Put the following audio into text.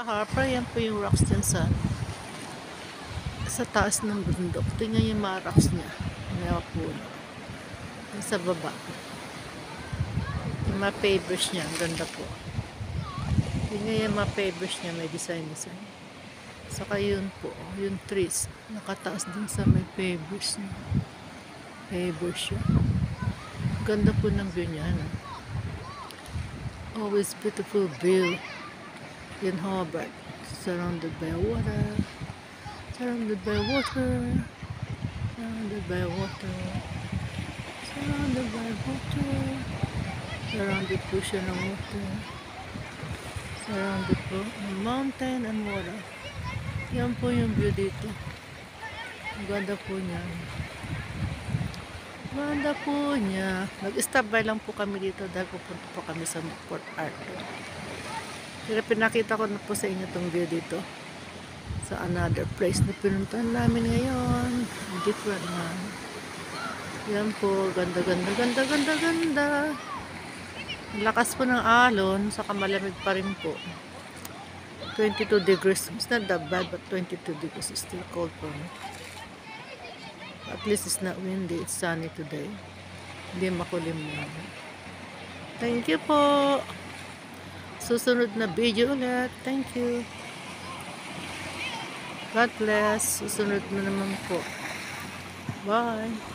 Harper, yan po yung rocks dyan sa taas ng bundok. Tingnan yung mga rocks niya. May mga puno. Yung sa baba. Yung mga pavers niya. Ang ganda po. Tingnan yung mga pavers niya. May design. Saka yun po. Yung trees. Nakataas din sa may pavers niya. Pavers siya. Ganda po ng view niya. No? Always beautiful view in Hobart. Surrounded by water. Surrounded by water. Surrounded by water. Surrounded by water. Surrounded po siya ng water. Surrounded po ng mountain and water. Yan po yung view dito. Ang ganda po niya. Ganda po niya. Nag-stop by lang po kami dito dahil pupunta po kami sa Port Arthur. Pero pinakita ko na po sa inyo itong view dito. Sa another place na pinuntahan namin ngayon. Different na. Yan po. Ganda, ganda, ganda, ganda, ganda. Lakas po ng alon. Saka malamig pa rin po. 22 degrees. It's not that bad, but 22 degrees is still cold for me. At least it's not windy. It's sunny today. Hindi makulim mo. Thank you po. Susunod na video ulit. Thank you. God bless. Susunod na naman po. Bye.